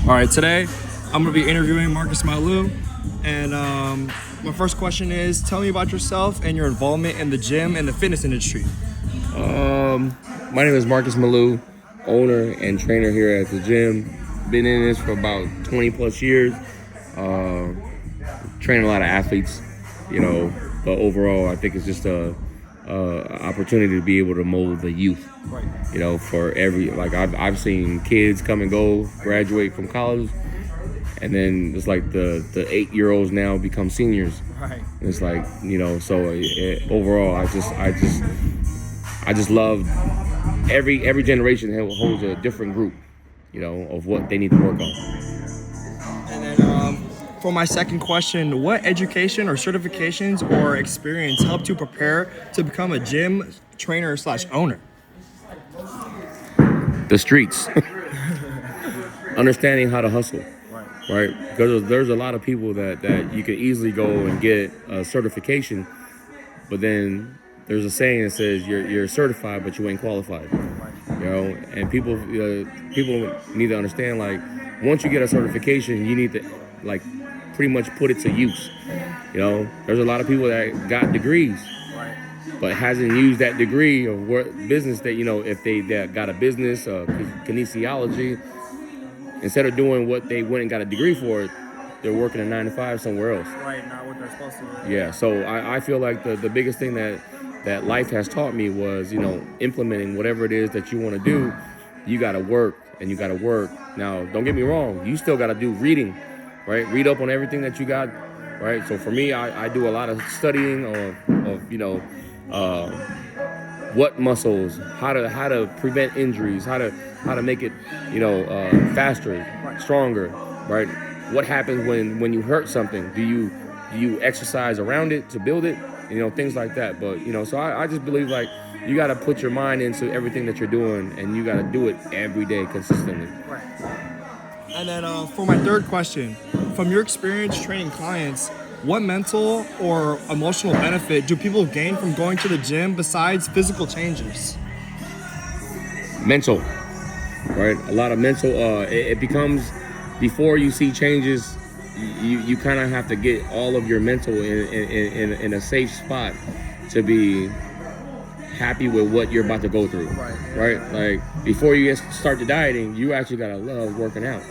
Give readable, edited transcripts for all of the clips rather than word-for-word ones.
All right, today I'm gonna be interviewing Marcus Malou, and my first question is, tell me about yourself and your involvement in the gym and the fitness industry. My name is Marcus Malou, owner and trainer here at the gym. Been in this for about 20 plus years. Train a lot of athletes, but overall, I think it's just a opportunity to be able to mold the youth. Right. For I've seen kids come and go, graduate from college, and then it's like the 8-year-olds now become seniors. Right. It's like, overall, I just love every generation holds a different group, of what they need to work on. And then for my second question, what education or certifications or experience helped you prepare to become a gym trainer / owner? The streets. Understanding how to hustle. Right? Because there's a lot of people that you could easily go and get a certification, but then there's a saying that says you're certified but you ain't qualified. And people need to understand, like, once you get a certification, you need to pretty much put it to use. There's a lot of people that got degrees, but hasn't used that degree of what business that, if they got a business, kinesiology, instead of doing what they went and got a degree for, they're working a 9 to 5 somewhere else. Right, not what they're supposed to do. Yeah, so I feel like the biggest thing that life has taught me was, implementing whatever it is that you want to do. You got to work and you got to work. Now, don't get me wrong, you still got to do reading, right? Read up on everything that you got, right? So for me, I do a lot of studying of what muscles, how to prevent injuries, how to make it, faster, stronger, right? What happens when you hurt something? Do you exercise around it to build it? Things like that. But, so I just believe, like, you got to put your mind into everything that you're doing, and you got to do it every day consistently. Right. And then for my third question, from your experience training clients, what mental or emotional benefit do people gain from going to the gym besides physical changes? Mental, right? A lot of mental. It becomes, before you see changes, you kind of have to get all of your mental in a safe spot to be happy with what you're about to go through. Right? Like, before you start the dieting, you actually gotta love working out.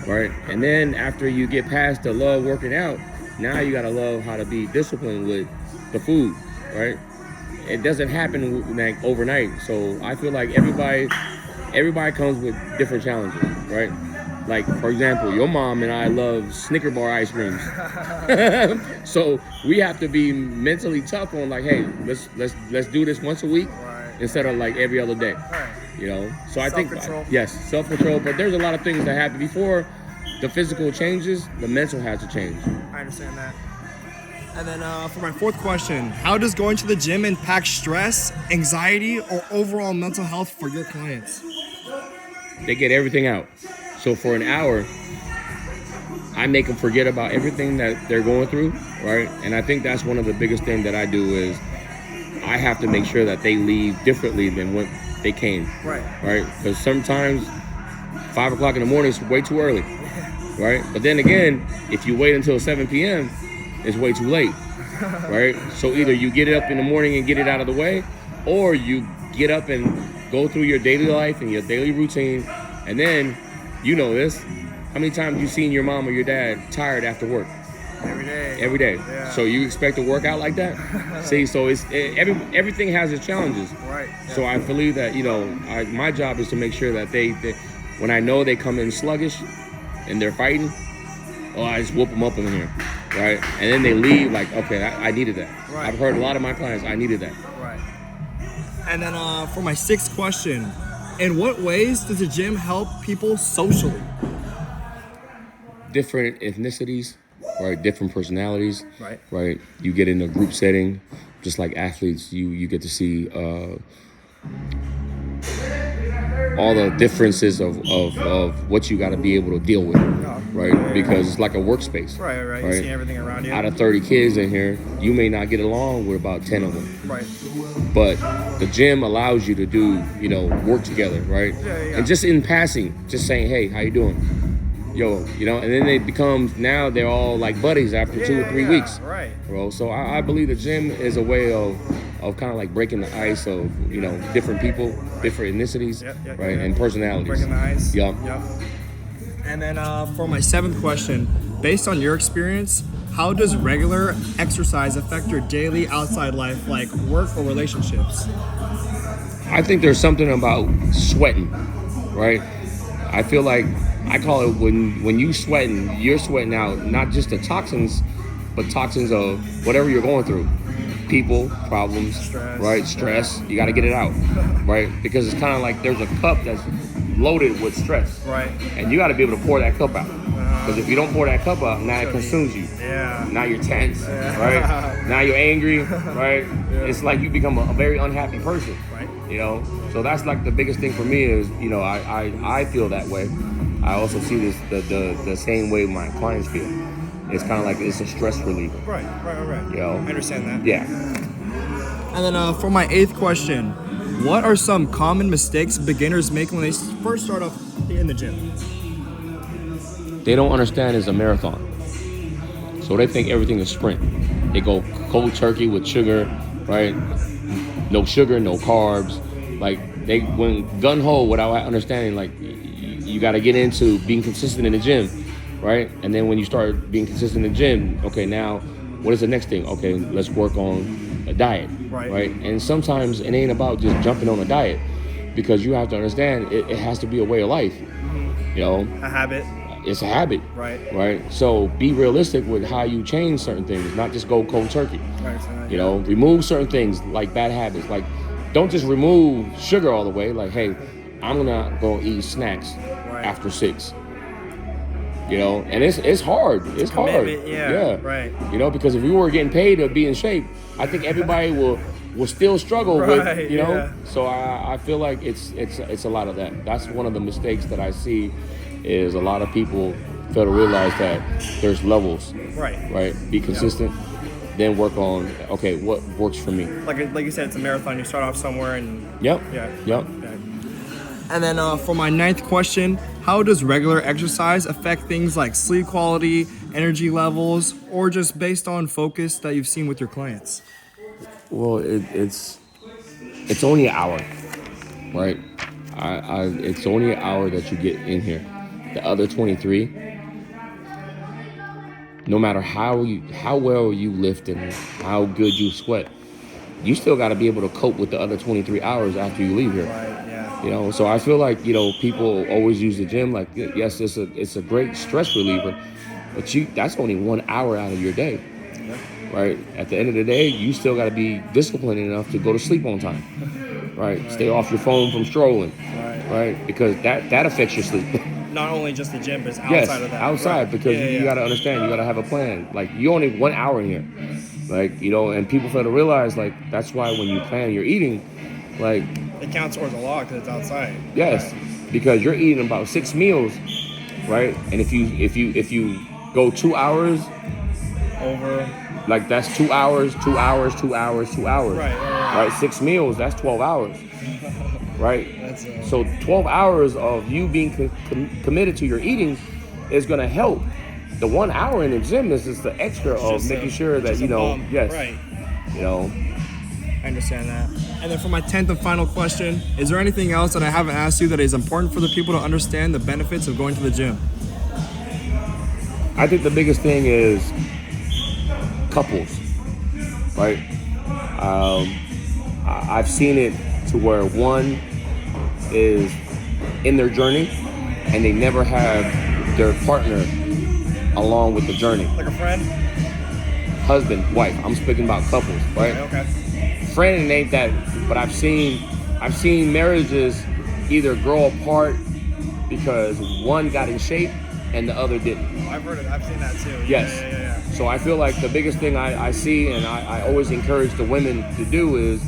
Right? And then after you get past the love working out, now you gotta love how to be disciplined with the food. Right? It doesn't happen like overnight. So I feel like everybody comes with different challenges. Right? Like, for example, your mom and I love Snicker bar ice creams. So we have to be mentally tough on, like, hey, let's do this once a week instead of like every other day. So I think, yes, self-control. But there's a lot of things that happen before the physical changes. The mental has to change. I understand that. And then for my fourth question, how does going to the gym impact stress, anxiety, or overall mental health for your clients? They get everything out. So for an hour, I make them forget about everything that they're going through, right? And I think that's one of the biggest things that I do is I have to make sure that they leave differently than when they came, right? Because sometimes 5 o'clock in the morning is way too early, right? But then again, if you wait until 7 p.m., it's way too late, right? So either you get it up in the morning and get it out of the way, or you get up and go through your daily life and your daily routine, and then, this, how many times you seen your mom or your dad tired after work? Every day. Yeah. So you expect to work out like that? See, so it's everything has its challenges. Right. So I believe that, my job is to make sure that they when I know they come in sluggish and they're fighting, I just whoop them up in here, right? And then they leave like, okay, I needed that. Right. I've heard a lot of my clients, I needed that. Right. And then for my sixth question, in what ways does the gym help people socially? Different ethnicities, right? Different personalities, right? You get in a group setting, just like athletes, you get to see all the differences of what you got to be able to deal with, right? Because it's like a workspace. Right. You see everything around you. Out of 30 kids in here, you may not get along with about 10 of them. Right. But the gym allows you to do, work together, right? Yeah. And just in passing, just saying, hey, how you doing? yo, you know, and then it becomes, now they're all like buddies after 2 or 3 weeks, Right. bro. So I believe the gym is a way of kind of like breaking the ice of, you know, different people, different ethnicities, right, and personalities. Breaking the ice. Yup. And then for my 7th question, based on your experience, how does regular exercise affect your daily outside life, like work or relationships? I think there's something about sweating, right? I feel like, I call it, when you sweating, you're sweating out not just the toxins, but toxins of whatever you're going through. People, problems, Stress. right? Stress. You got to get it out, right? Because it's kind of like there's a cup that's loaded with stress, Right. and you got to be able to pour that cup out. Because if you don't pour that cup out, now it consumes you. Yeah. Now you're tense, right? Now you're angry, right? It's like you become a very unhappy person, Right. you know. So that's like the biggest thing for me is, you know, I feel that way. I also see this the same way my clients feel. It's kind of like it's a stress reliever. Right. You know? I understand that. Yeah. And then for my 8th question, what are some common mistakes beginners make when they first start off in the gym? They don't understand it's a marathon. So they think everything is sprint. They go cold turkey with sugar, right? No sugar, no carbs. Like they went gun ho without understanding, like you got to get into being consistent in the gym, right? And then when you start being consistent in the gym, okay, now what is the next thing? Okay, let's work on a diet, right? And sometimes it ain't about just jumping on a diet, because you have to understand it has to be a way of life, you know? A habit. It's a habit, Right. right? So be realistic with how you change certain things, not just go cold turkey. Right. You know, remove certain things like bad habits. Like, don't just remove sugar all the way. Like, hey, I'm not gonna eat snacks after 6. You know, and it's hard. It's hard. Yeah. Right. You know, because if we were getting paid to be in shape, I think everybody will still struggle with, you know. Yeah. So I feel like it's a lot of that. That's one of the mistakes that I see, is a lot of people fail to realize that there's levels. Right. Be consistent, then work on, okay, what works for me. Like you said, it's a marathon. You start off somewhere and. Yep. Yeah. And then for my 9th question, how does regular exercise affect things like sleep quality, energy levels, or just based on focus that you've seen with your clients? Well, it's only an hour, right? It's only an hour that you get in here. The other 23, no matter how well you lift and how good you sweat, you still got to be able to cope with the other 23 hours after you leave here. Right. Yeah. You know, so I feel like, you know, people always use the gym like, yes, it's a great stress reliever, but that's only 1 hour out of your day. Right? At the end of the day, you still got to be disciplined enough to go to sleep on time. Right? Stay off your phone from strolling. Right? Because that affects your sleep. Not only just the gym, but outside of that. Outside, because you got to understand, you got to have a plan. Like, you only 1 hour in here. Like, you know, and people fail to realize, like, that's why when you plan your eating, like, it counts towards a lot because it's outside. Yes, because you're eating about 6 meals, right? And if you go 2 hours over, like that's 2 hours, 2 hours, 2 hours, 2 hours. Right. 6 meals, that's 12 hours. Right? So 12 hours of you being committed to your eating is going to help. The 1 hour in the gym is just the extra of making sure that, you know, Right. You know. I understand that. And then for my 10th and final question, is there anything else that I haven't asked you that is important for the people to understand the benefits of going to the gym? I think the biggest thing is couples, right? I've seen it to where one is in their journey and they never have their partner along with the journey. Like a friend? Husband, wife. I'm speaking about couples, right? Okay. Friend ain't that, but I've seen marriages either grow apart because one got in shape and the other didn't. I've seen that too. Yes. Yeah. So I feel like the biggest thing I see, and I always encourage the women to do, is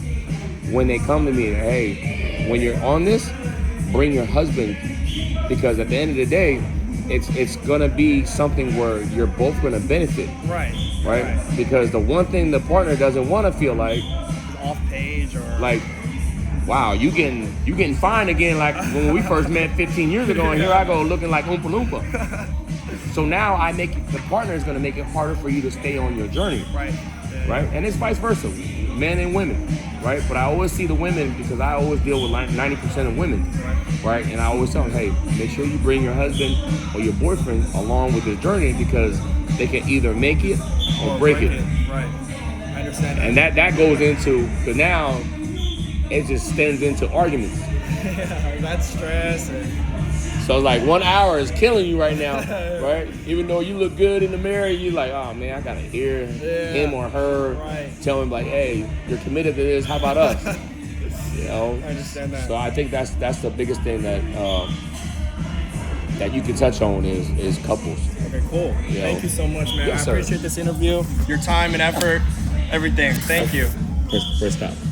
when they come to me, hey, when you're on this, bring your husband, because at the end of the day, it's gonna be something where you're both gonna benefit. Right? Because the one thing the partner doesn't want to feel like off page, or like, wow, you getting fine again, like when we first met 15 years ago, and here I go looking like Oompa Loompa. So now the partner is going to make it harder for you to stay on your journey. Right. Yeah. Right? And it's vice versa, men and women, right? But I always see the women because I always deal with 90% of women, right? And I always tell them, hey, make sure you bring your husband or your boyfriend along with this journey because they can either make it or break it. Right. I understand that. And that goes into, because now it just stems into arguments. Yeah, that's stress. So it's like 1 hour is killing you right now, right? Even though you look good in the mirror, you're like, oh man, I gotta hear him or her tell him like, hey, you're committed to this. How about us? You know. I understand that. So I think that's the biggest thing that that you can touch on is couples. Okay, cool. You know? Thank you so much, man. Yes, I sir. appreciate this interview, your time and effort, everything. Thank you. First stop.